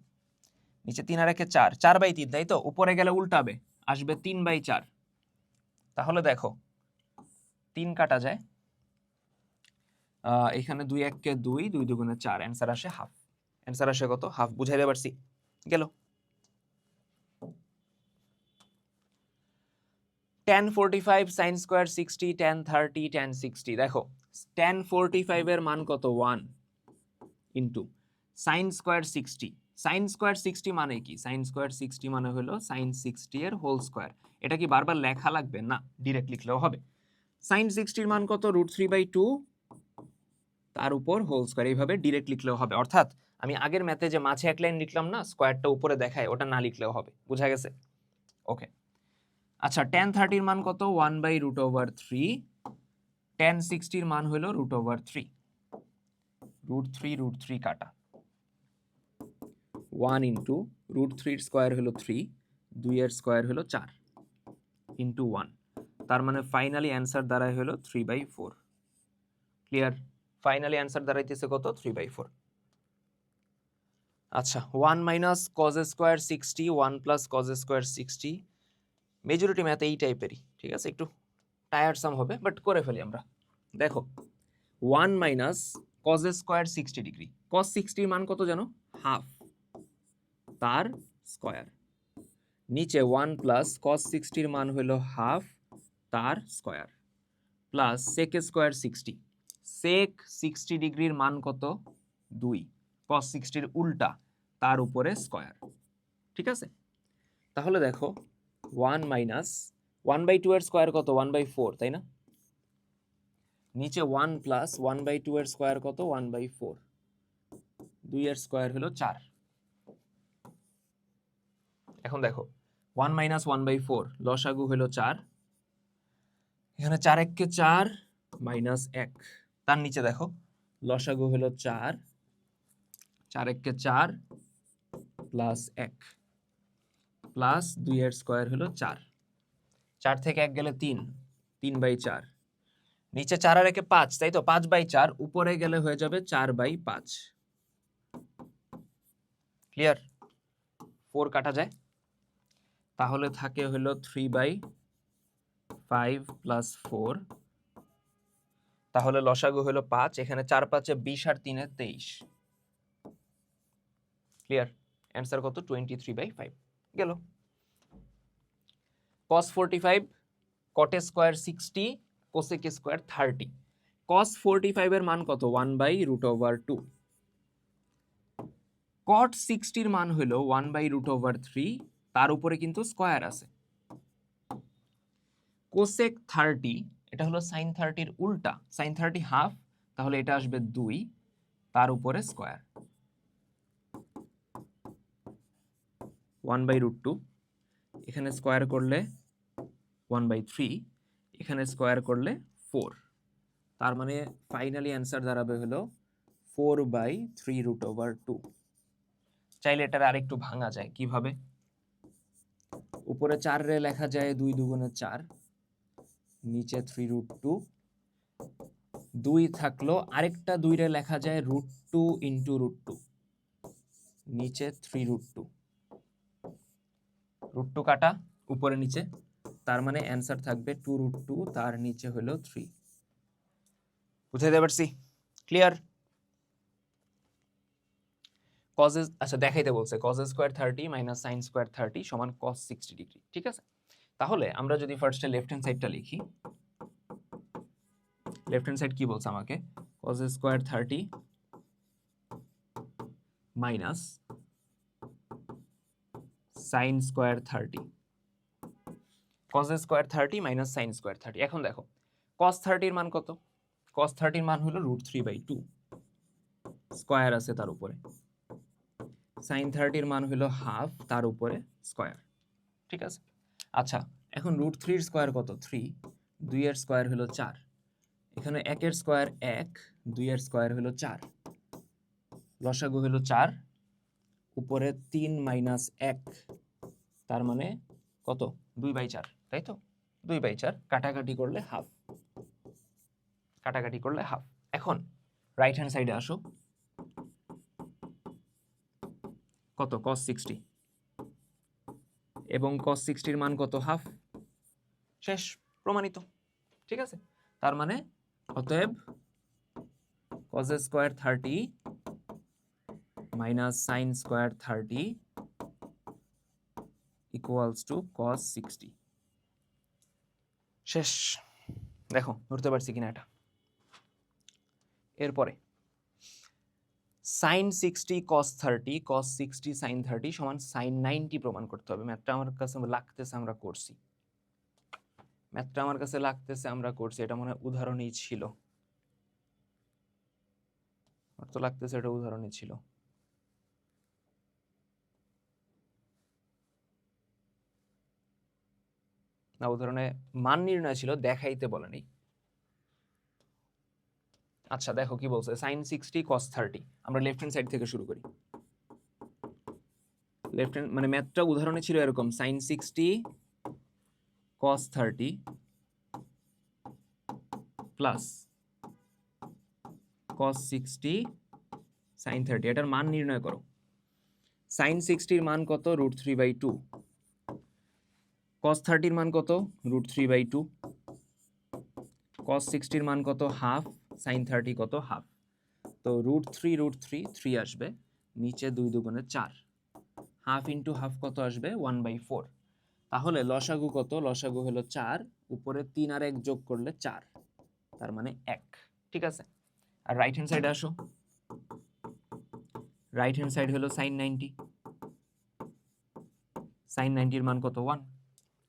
নিচে 3 আর 1 4, 4/3, তাই তো? উপরে গেলে উল্টাবে, আসবে 3/4। তাহলে দেখো 3 কাটা যায়, এখানে 2 1 কে 2, 2 2 4, অ্যান্সার আসে হাফ। অ্যান্সার আসে কত? হাফ। বুঝাইতে পারছি? গেল। tan 45 sin square 60, tan 30 tan 60। দেখো tan 45 এর মান কত? 1 into sin square 60। sin square 60 মানে কি? sin স্কয়ার 60 মানে হলো sin 60 এর হোল স্কয়ার। এটা কি বারবার লেখা লাগবে? না, ডিরেক্ট লিখলেও হবে। sin 60 এর মান কত? √3/2, তার উপর হোল স্কয়ার। এইভাবে ডিরেক্ট লিখলেও হবে। অর্থাৎ আমি আগের ম্যাথে যে মাঝে এক লাইন লিখলাম না, স্কয়ারটা উপরে দেখায়, ওটা না লিখলেও হবে। বুঝা গেছে? ওকে। আচ্ছা, tan 30 এর মান কত? 1/√3। tan 60 এর মান হলো √3। √3 কাটা, 1 ইন্টু √3 এর স্কয়ার হলো 3, 2 এর স্কয়ার হলো 4 ইন্টু 1। তার মানে ফাইনালি অ্যান্সার দাঁড়ায় হলো 3/4। ক্লিয়ার? ফাইনালি অ্যান্সার দাঁড়াইতেছে কত? 3/4। আচ্ছা, 1 minus cos square 60, 1 plus cos square 60। Majority math এই টাইপেরই, ঠিক আছে? একটু টায়ারসাম হবে, বাট করে ফেলি আমরা। দেখো 1 minus cos square 60 degree. Cos 60 এর মান কত জানো? হাফ, তার স্কয়ার। নিচে 1 প্লাস কজ 60 এর মান হলো হাফ, তার স্কয়ার, প্লাস সেক স্কয়ার 60। সেক 60 ডিগ্রির মান কত? 2। কজ 60 এর উল্টা, তার উপরে স্কয়ার। ঠিক আছে? তাহলে দেখো 1 মাইনাস 1/2 এর স্কয়ার কত? 1/4, তাই না? নিচে 1 প্লাস 1/2 এর স্কয়ার কত? 1/4। 2 এর স্কয়ার হলো 4। এখন দেখো 1 মাইনাস 1/4, লসাগু হলো 4। এখানে 4 1 কে 4 মাইনাস 1। তার নিচে দেখো লসাগু হলো 4, 4 1 কে 4 প্লাস 1 প্লাস 2 এর স্কয়ার হলো 4। 4 থেকে 1 গেলে 3, 3/4। নিচে 4 আর 1 এ 5, তাই তো? 5/4। উপরে গেলে হয়ে যাবে 4/5। ক্লিয়ার? 4 কাটা যায়, তাহলে থাকে হলো 3/5 প্লাস 4 তাহলে লসাগু হলো 5, এখানে 4 5 20 আর 3 23। ক্লিয়ার? অ্যান্সার কত? 23/5 গেল। cos 45 cot square 60 cosec square 30। cos 45 এর মান কত? 1/√2। cot 60 এর মান হলো 1/√3, তার উপরে কিন্তু স্কয়ার আছে। cosec 30 এটা হলো sin 30 এর উল্টা, sin 30 হাফ, তাহলে এটা আসবে 2, তার উপরে স্কয়ার 1/√2। এখানে স্কয়ার করলে 1/3, এখানে স্কয়ার করলে 4, তার মানে ফাইনালি অ্যান্সার দাঁড়াবে হলো 4/3√2। চাইলে এটার আরেকটু ভাঙা যায়। কিভাবে? উপরে 4 রে লেখা যায় 2 দুগুণে 4, নিচে 3√2, 2 থাকলো, আরেকটা 2 রে লেখা যায় √2 ইন্টু √2, নিচে 3√2, √2 কাটা উপরে নিচে, তার মানে অ্যান্সার থাকবে 2√2, তার নিচে হলো 3। বুঝাইতে পারছি? ক্লিয়ার? কজেস, আচ্ছা দেখাইতে বলছে cos square 30 minus sin square 30 সমান cos 60 ডিগ্রি। ঠিক আছে, তাহলে আমরা যদি ফার্স্টে লেফট হ্যান্ড সাইডটা লিখি, লেফট হ্যান্ড সাইড কি বলছে আমাকে? cos square 30 minus sin square 30, cos square 30 minus sin square 30। এখন দেখো cos 30 এর মান কত? cos 30 এর মান হলো √3/2, স্কয়ার আছে তার উপরে। sin 30 এর মান হলো হাফ, তার উপরে স্কয়ার। ঠিক আছে, আচ্ছা এখন √3 এর স্কয়ার কত? 3, 2 এর স্কয়ার হলো 4, এখানে 1 এর স্কয়ার 1, 2 এর স্কয়ার হলো 4, লসাগু হলো 4, উপরে 3 মাইনাস 1, তার মানে কত? 2/4, তাই তো? 2/4 কাটাকাটি করলে হাফ, কাটাকাটি করলে হাফ। এখন রাইট হ্যান্ড সাইডে আসো, কত? cos 60, এবং cos 60 এর মান কত? হাফ। শেষ, প্রমাণিত। ঠিক আছে, তার মানে অতএব cos square 30 minus sin square 30 equals to cos 60। শেষ। দেখো ধরতে পারছি কিনা এটা। এরপরে sin 60 cos 30 cos 60 sin 30 সমান sin 90 প্রমাণ করতে হবে। ম্যাথটা আমার কাছে লাগতেছে আমরা করছি, ম্যাথটা আমার কাছে লাগতেছে আমরা করছি, এটা মনে হয় উদাহরণই ছিল, আমার তো লাগতেছে এটা উদাহরণই ছিল। না, উদাহরণে মান নির্ণয় ছিল, দেখাইতে বলেনি। আচ্ছা দেখো কি বলছে, sin 60 cos 30, আমরা লেফট হ্যান্ড সাইড থেকে শুরু করি। লেফট হ্যান্ড মানে ম্যাথটা উদাহরণে ছিল এরকম, sin 60 cos 30 plus cos 60 sin 30, এটার মান নির্ণয় করো। sin 60 এর মান কত? √3/2, cos 30 এর মান কত? √3/2, cos 60 এর মান কত? হাফ, sin 30 কত? হাফ। তো √3 3 আসবে, নিচে 2 দুগুণে 4, হাফ ইন্টু হাফ কত আসবে? 1/4। তাহলে লসাগু কত? লসাগু হলো 4, উপরে 3 আর 1 যোগ করলে 4, তার মানে 1। ঠিক আছে, আর রাইট হ্যান্ড সাইডে আসো, রাইট হ্যান্ড সাইড হলো sin 90, sin 90 এর মান কত? 1।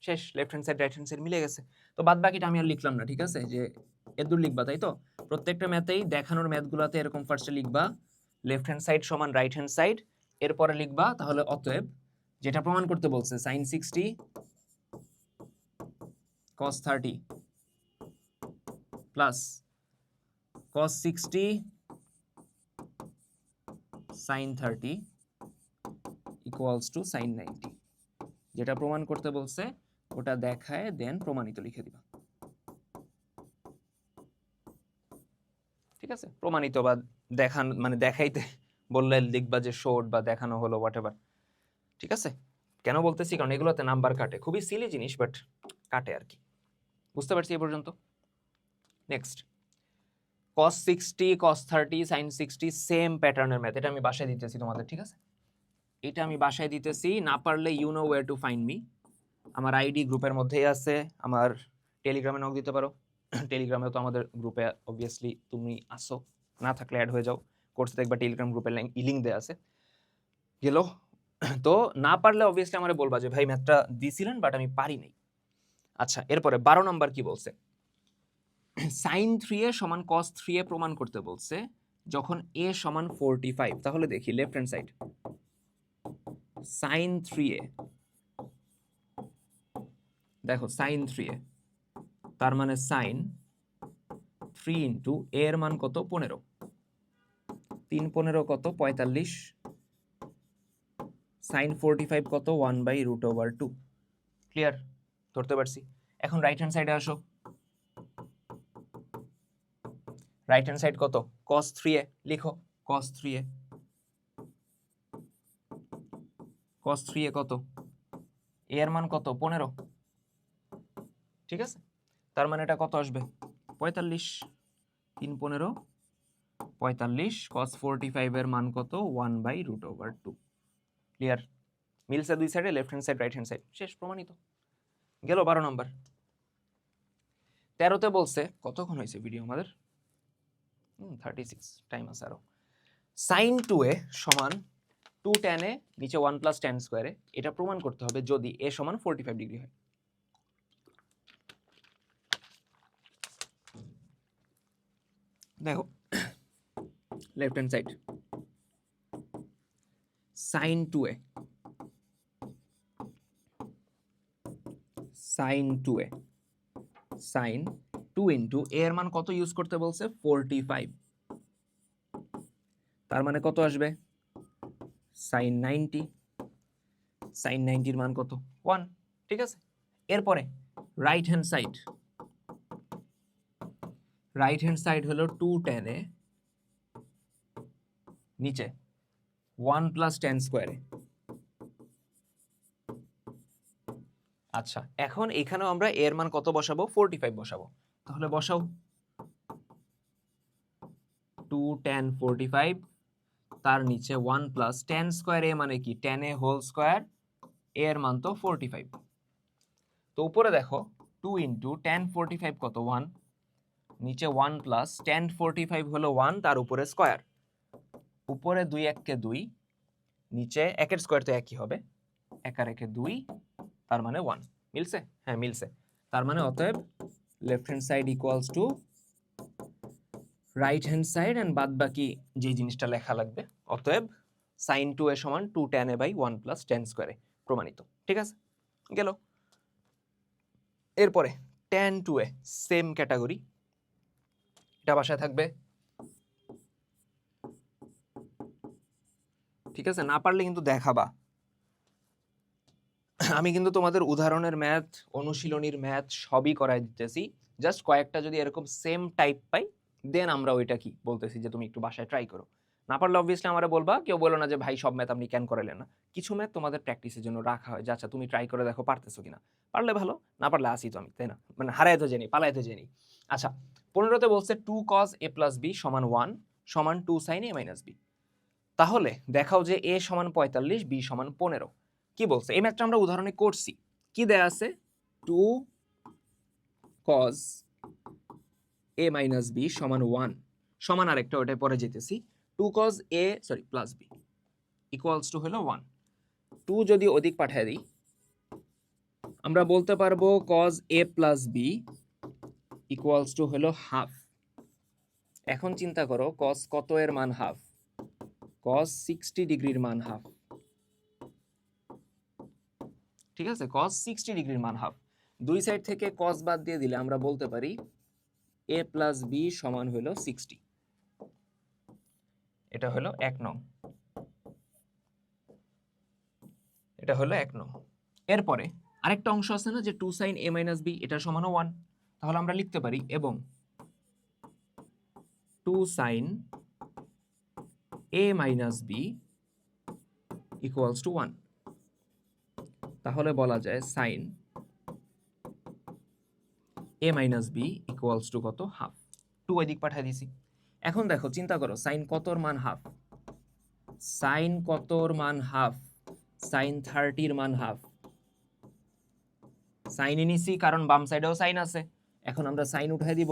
শেষ, left hand side right hand side মিলে গেছে। তো বাদ বাকিটা আমি আর লিখলাম না। ঠিক আছে, যে এদুর লিখবা, তাই তো? প্রত্যেকটা ম্যাথেই দেখানোর ম্যাথগুলোতে এরকম ফার্স্টে লিখবা লেফট হ্যান্ড সাইড সমান রাইট হ্যান্ড সাইড, এরপরে লিখবা তাহলে অতএব যেটা প্রমাণ করতে বলছে sin 60 cos 30 plus cos 60 sin 30 equals to sin 90। যেটা প্রমাণ করতে বলছে ওটা দেখায় দেন প্রমাণিত লিখে দিবা। ঠিক আছে, প্রমাণিত বা দেখান মানে দেখাইতে বললে লিখবা যে শোড বা দেখানো হলো হোয়াটএভার। ঠিক আছে, কেন বলতেছি? কারণ এগুলোতে নাম্বার কাটে, খুবই সিলি জিনিস বাট কাটে আর কি। বুঝতে পারছি এ পর্যন্ত? Next cos 60 cos 30 sin 60 same প্যাটার্নের ম্যাথ। এটা আমি বাসায় দিতেছি তোমাদের, ঠিক আছে? এটা আমি বাসায় দিতেছি, না পারলে you know where to find me. আমার আইডি গ্রুপের মধ্যেই আছে, আমার টেলিগ্রামে নক দিতে পারো। টেলিগ্রামে তো আমাদের গ্রুপে অবভিয়াসলি তুমি আসো, না থাকলে অ্যাড হয়ে যাও। কোর্সে দেখবা টেলিগ্রাম গ্রুপের লিঙ্ক দেওয়া আছে। গেল তো না পারলে অবভিয়াসলি আমারে বলবা যে ভাই ম্যাথটা দিছিলেন বাট আমি পারি নাই। আচ্ছা, এরপরে 12 নাম্বার কি বলছে? sin 3a সমান cos 3a প্রমাণ করতে বলছে যখন a সমান 45। তাহলে দেখি left hand side, sin 3a, দেখো sin 3a তার মানে sin 3 ইন্টু a এর মান কত? 15। 3 15 কত? 45। sin 45 কত? 1/√2। ক্লিয়ার? ধরতে পারছি। এখন রাইট হ্যান্ড সাইডে আসো। রাইট হ্যান্ড সাইড কত? cos 3a লিখো, cos 3a। cos 3a কত? a এর মান কত? 15। ঠিক আছে, তার মানে এটা কত আসবে? 45। 3 15 45। cos 45 এর মান কত? 1/√2। ক্লিয়ার? মিলছে দুই সাইডে, left hand side right hand side, শেষ, প্রমাণিত। গেল 12 নম্বর। 13তে বলছে, কতক্ষণ হয়েছে ভিডিও আমাদের? 36, টাইম আছে আরো। sin 2a সমান 2 tan a নিচে 1 প্লাস tan স্কয়ারে, এটা প্রমাণ করতে হবে যদি a সমান 45 ডিগ্রি হয়। দেখো left hand side, sin 2a, sin 2a, sin 2 into a এর মান কত ইউজ করতে বলছে? 45। তার মানে কত আসবে? sin 90। sin 90 এর মান কত? 1। ঠিক আছে, এরপরে right hand side, right hand side হলো 2 tan a নিচে 1 প্লাস tan স্কয়ারে। আচ্ছা, এখন এখানেও আমরা এর মান কত বসাবো? 45 বসাবো। তাহলে বসাও 2 tan 45, তার নিচে 1 প্লাস tan স্কয়ার a মানে কি? tan a হোল স্কয়ার, এর মান তো 45। তো উপরে দেখো 2 ইন্টু tan 45 কত? 1, নিচে 1 প্লাস tan 45 হলো 1, তার উপরে স্কয়ার, উপরে 2 1 2, নিচে একের স্কয়ার তো একই হবে, 1 আর 1 2, তার মানে 1। মিলছে? হ্যাঁ মিলছে। তার মানে অতএব left hand side equals to right hand side, and বাদ বাকি যে জিনিসটা লেখা লাগবে। অতএব sin 2a সমান 2 tan a by 1 plus tan স্কয়ারে, প্রমাণিত। ঠিক আছে, গেল। এরপরে tan 2a সেম ক্যাটাগরি, এটা বাসায় থাকবে। ঠিক আছে, না পারলে কিন্তু দেখাবা। আমি কিন্তু তোমাদের উদাহরণের ম্যাথ, অনুশীলনীর ম্যাথ সবই করাই দিতেছি। জাস্ট কয়েকটা যদি এরকম সেম টাইপ পাই, দেন আমরা ওইটা কি বলতেছি যে তুমি একটু বাসায় ট্রাই করো। না পারলে অবভিয়াসলি আমারে বলবা, কেউ বলো না যে ভাই সব ম্যাথ আপনি কেন করাইলেন না। কিছু ম্যাথ তোমাদের প্র্যাকটিসের জন্য রাখা হয়, যে আচ্ছা তুমি ট্রাই করে দেখো পারতেছো কিনা। পারলে ভালো, না পারলে আসি তো আমি, তাই না? মানে হারাই তো জেনি, পালাই তো জেনি। আচ্ছা, 15তে বলছে 2 cos a plus b সমান 1 সমান 2 sin a minus b। তাহলে দেখাও যে a সমান 45, b সমান 15। কি বলছে? এই ম্যাথটা আমরা উদাহরণে করছি। কি দেয়া আছে? 2 cos a minus b সমান 1 সমান আরেকটা, ওটাই পরে যেতেছি। 2 cos a plus b equals to হলো 1। 2 যদি ওদিক পাঠিয়ে দিই, আমরা বলতে পারবো cos a plus b equals to হলো হাফ। এখন চিন্তা করো cos কত এর মান হাফ? cos 60 ডিগ্রির মান হাফ। ঠিক আছে, cos 60 ডিগ্রির মান হাফ। দুই সাইড থেকে cos বাদ দিয়ে দিলে আমরা বলতে পারি a প্লাস b সমান হলো 60। এটা হলো 1 নং, এটা হলো 1 নং। এরপরে আরেকটা অংশ আছে না যে 2 sin a minus b, এটা সমানও 1। তাহলে আমরা লিখতে পারি এবং 2 sin a minus b equals to 1। তাহলে বলা যায় sin a minus b equals to কত? হাফ। 2 ওই দিক পাঠিয়ে দিছি। এখন দেখো চিন্তা করো সাইন কতর মান হাফ, সাইন কতর মান হাফ, সাইন 30 মান হাফ। সাইন নিছি কারণ বাম সাইডেও সাইন আছে, এখন আমরা সাইন উঠাই দিব,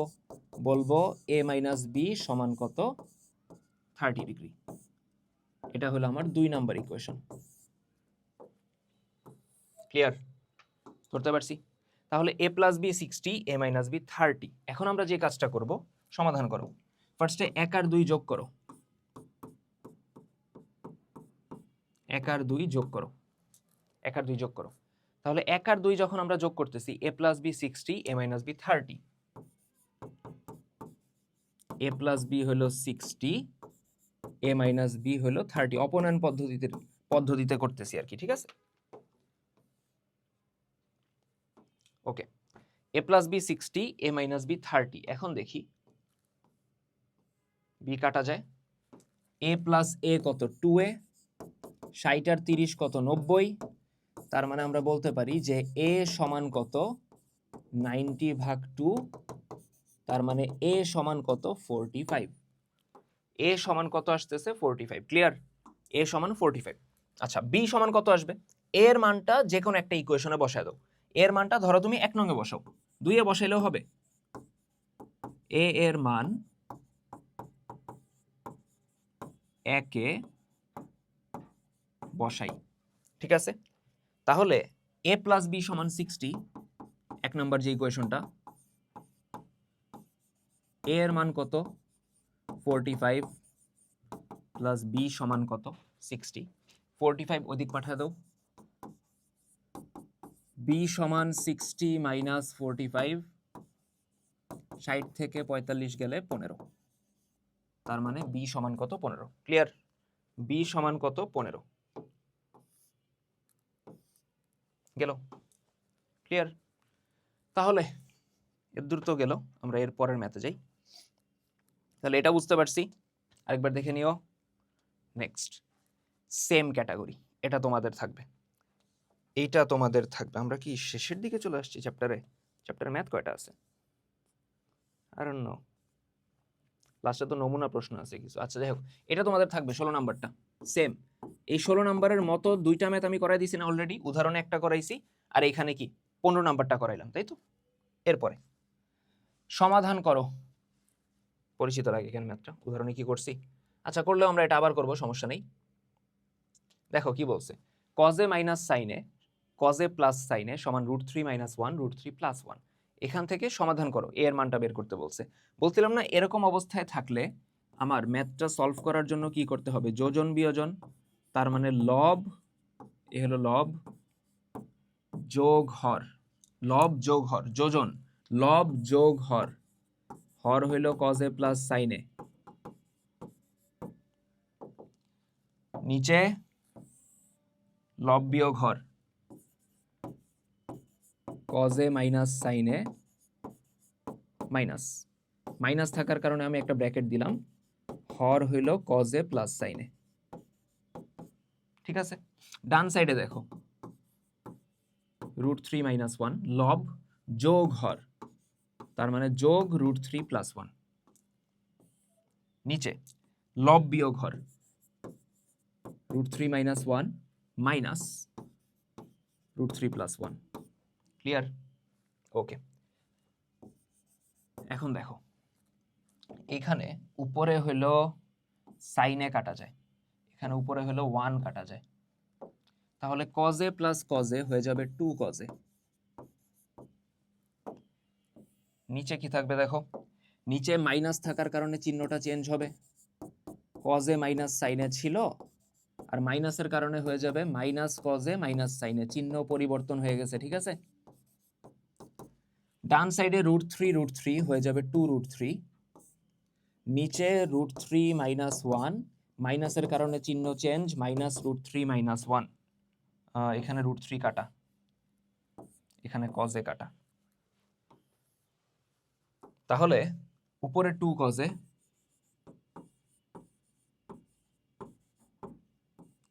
বলবো a মাইনাস বি সমান কত 30 ডিগ্রি। এটা হলো আমার 2 নাম্বার ইকুয়েশন। ক্লিয়ার করতে পারছি? তাহলে a plus b 60, a minus b 30। এখন আমরা যে কাজটা করব, সমাধান করো। ফার্স্টে 1 আর 2 যোগ করো, 1 আর 2 যোগ করো, 1 আর 2 যোগ করো। তাহলে 1 আর 2 যখন আমরা যোগ করতেছি, a plus b 60, a minus b 30। a plus b হলো 60, a মাইনাস বি হলো 30। অপনয়ন পদ্ধতিতে করতেছি আর কি, ঠিক আছে? Okay, a plus b 60, a minus b 30। এখন দেখি বি কাটা যায়, a প্লাস a কত 2a, 60 আর 30 কত 90। তার মানে আমরা বলতে পারি যে a সমান কত 90/2, তার মানে a সমান কত 45। a সমান কত আসতেছে 45। ক্লিয়ার? a সমান 45। আচ্ছা, b সমান কত আসবে? a এর মানটা যে কোনো একটা ইকুয়েশনে বসায় দাও। a এর মানটা ধরো তুমি 1 নং এ বসাও, 2 এ বসাইলেও হবে। a এর মান 1 এ বসাই, ঠিক আছে? তাহলে a প্লাস বি সমান 60, 1 নম্বর যে ইকুয়েশনটা, a এর মান কত 45 প্লাস b সমান কত 60। 45 ওদিক পাঠা দাও, b সমান 60 মাইনাস 45, 60 থেকে 45 গেলে 15, তার মানে b সমান কত 15। ক্লিয়ার? b সমান কত 15 গেল। ক্লিয়ার? তাহলে এর দ্রুত গেল, আমরা এর পরের ম্যাথে যাই। তাহলে এটা বুঝতে পারছি, আরেকবার দেখে নিও। নেক্সট সেম ক্যাটাগরি, এটা তোমাদের থাকবে, এইটা তোমাদের থাকবে। আমরা কি শেষের দিকে চলে আসছি চ্যাপ্টারে ম্যাথ কয়টা আছে? আই ডোন্ট নো, লাস্টে তো নমুনা প্রশ্ন আছে কিছু। আচ্ছা যাই হোক, এটা তোমাদের থাকবে 16 নাম্বারটা সেম। এই 16 নাম্বারের মতো 2টা ম্যাথ আমি করাই দিছি না অলরেডি, উদাহরণে একটা করাইছি, আর এইখানে কি 15 নাম্বারটা করাইলাম, তাই তো? এরপরে সমাধান করো, পরিচিত লাগে এখানে ম্যাথটা, উদাহরণে কি করছি। আচ্ছা করলেও আমরা এটা আবার করব, সমস্যা নেই। দেখো কি বলছে, কজে মাইনাস সাইনে, কজে প্লাস সাইনে সমান √3 - 1 √3 + 1। এখান থেকে সমাধান করো, এ এর মানটা বের করতে বলছে। বলছিলাম না এরকম অবস্থায় থাকলে আমার ম্যাথটা সলভ করার জন্য কি করতে হবে, যোজন বিয়োজন। তার মানে লব, এ হলো লব যোগ হর, লব যোগ হর, যোজন লব যোগ হর, হর হইল কজে প্লাস সাইনে, নিচে লব বিয়োগ হর, কজে মাইনাস সাইনে, মাইনাস মাইনাস থাকার কারণে আমি একটা ব্র্যাকেট দিলাম, হর হইল কজে প্লাস সাইনে। ঠিক আছে? ডান সাইডে দেখো √3 - 1 লব যোগ হর, তার মানে যোগ √3 + 1, নিচে লব বিয়োগ হর √3 - 1 মাইনাস √3 + 1। ক্লিয়ার? ওকে, এখন দেখো এখানে উপরে হলো সাইনে কাটা যায়, এখানে উপরে হলো 1 কাটা যায়, তাহলে কজে প্লাস কজে হয়ে যাবে 2 কজে। নিচে কি থাকবে দেখো, নিচে মাইনাস থাকার কারণে চিহ্নটা চেঞ্জ হবে, কজে মাইনাস সাইনে ছিল, আর মাইনাসের কারণে হয়ে যাবে মাইনাস কজে মাইনাস সাইনে, চিহ্ন পরিবর্তন হয়ে গেছে। ঠিক আছে? ডান সাইডে √3 হয়ে যাবে 2√3, নিচে √3 - 1, মাইনাসের কারণে চিহ্ন চেঞ্জ, মাইনাস √3 - 1, এখানে √3 কাটা, এখানে কজে কাটা, তাহলে উপরে 2 কজে,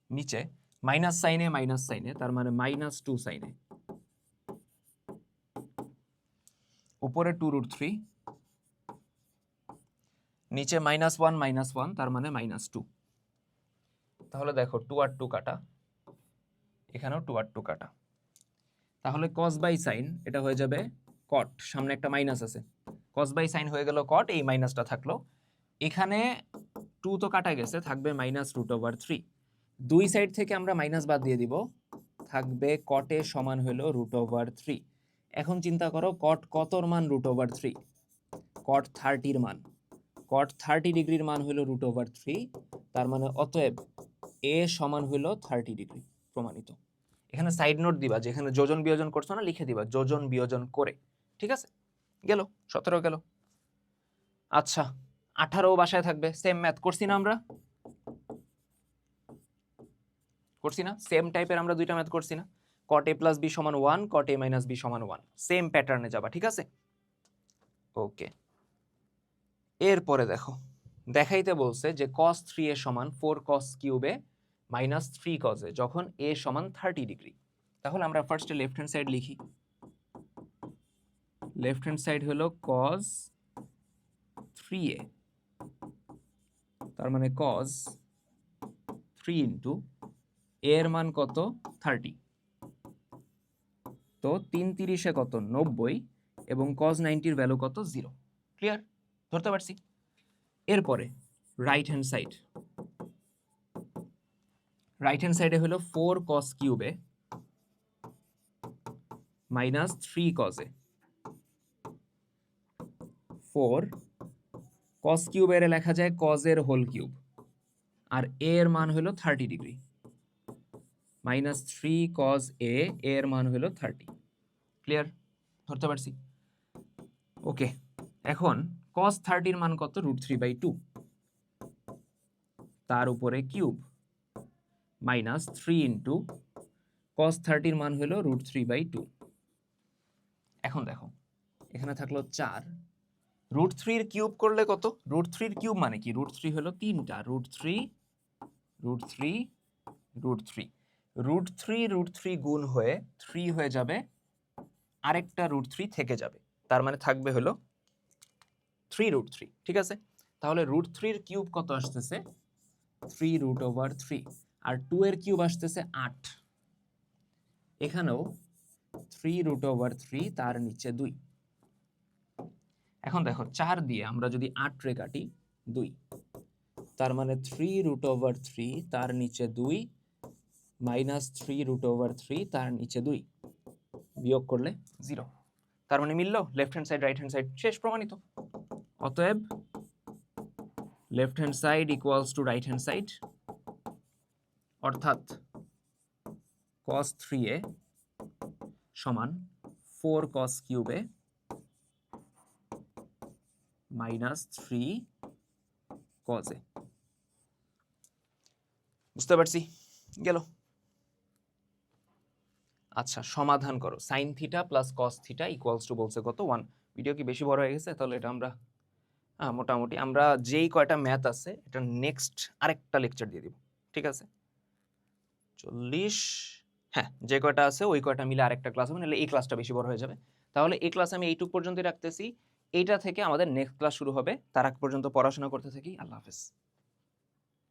নিচে মাইনাস সাইনে, তার মানে -2 সাইনে, উপরে 2√3, নিচে -1 তার মানে -2। তাহলে দেখো 2 আর 2 কাটা, এখানেও 2 আর 2 কাটা। তাহলে cos বাই সাইন এটা হয়ে যাবে cot, সামনে একটা মাইনাস আছে, cos বাই সাইন হয়ে গেল cot, এই মাইনাসটা থাকলো। এখানে 2 তো কাটা গেছে, থাকবে -√3। দুই সাইড থেকে আমরা মাইনাস বাদ দিয়ে দিব, থাকবে cot এ সমান হলো √3। এখন চিন্তা করো cot কতর মান √3? cot 30 এর মান। cot 30 ডিগ্রির মান হলো √3, তার মানে অতএব a সমান হলো 30 ডিগ্রি। প্রমাণিত। এখানে সাইড নোট দিবা, যেখানে যোজন বিয়োজন করছো না লিখে দিবা যোজন বিয়োজন করে। ঠিক আছে, গেল 17 গেল। আচ্ছা 18 বাসায় থাকবে, সেম ম্যাথ করছি না আমরা, করছি না? সেম টাইপের আমরা দুইটা ম্যাথ করছি না? cot a + b = 1, cot a - b = 1, same প্যাটার্নে যাবা। ঠিক আছে, ওকে। এরপরে দেখো, দেখাইতে বলছে যে cos 3a = 4 cos কিউবে -3 cos এ যখন a = 30 ডিগ্রি। তাহলে আমরা ফার্স্টে লেফট হ্যান্ড সাইড লিখি। লেফট হ্যান্ড সাইড হলো cos 3a, তার মানে cos 3 ইন্টু a এর মান কত 30, তো 3 30 কত 90, এবং cos 90 এর ভ্যালু কত 0। ক্লিয়ার, ধরতে পারছি? এরপরে right hand side, right hand সাইডে হলো 4 cos কিউবে -3 cos এ। 4 cos কিউবের লেখা যায় cos এর হোল কিউব, আর a এর মান হলো 30 ডিগ্রি। -3 cos a এর মান হলো 30। ক্লিয়ার, ধরতে পারছি? ওকে, এখন cos 30 এর মান কত √3/2, তার উপরে কিউব -3 ইন্টু cos 30 এর মান হলো √3/2। এখন দেখো এখানে থাকলো 4, √3 এর কিউব করলে কত? √3 এর কিউব মানে কি? √3 হলো 3টা, √3 √3 √3 √3 √3 গুণ হয়ে 3 হয়ে যাবে, আরেকটা √3 থেকে যাবে, তার মানে থাকবে হলো 3√3। ঠিক আছে, তাহলে √3 এর কিউব কত আসতেছে? 3√3, আর 2 এর কিউব আসতেছে 8। এখানেও 3√3, তার নিচে 2। এখন দেখো 4 দিয়ে আমরা যদি 8 রে কাটি 2, তার মানে 3√3, তার নিচে 2 -3√3, তার নিচে 2, বিয়োগ করলে 0। তার মানে মিললো left hand side right hand side, শেষ, প্রমাণিত। অতএব left hand side equals to right hand side, অর্থাৎ cos 3a সমান 4 cos কিউবে -3 cos a। বুঝতে পারছি? গেল। আচ্ছা সমাধান করো। sin θ + cos θ ইকুয়ালস টু বলছে কত 1। ভিডিও কি বেশি বড় হয়ে গেছে? তাহলে এটা আমরা মোটামুটি আমরা যেই কয়টা ম্যাথ আছে এটা নেক্সট আরেকটা লেকচার দিয়ে দিব। ঠিক আছে, 40, হ্যাঁ যে কয়টা আছে ওই কয়টা মিলে আরেকটা ক্লাস হবে, নাহলে এই ক্লাসটা বেশি বড় হয়ে যাবে। তাহলে এই ক্লাস আমি এইটুক পর্যন্তই রাখতেছি, এইটা থেকে আমাদের নেক্সট ক্লাস শুরু হবে। তার আগ পর্যন্ত পড়াশোনা করতে থাকি। আল্লাহ হাফেজ।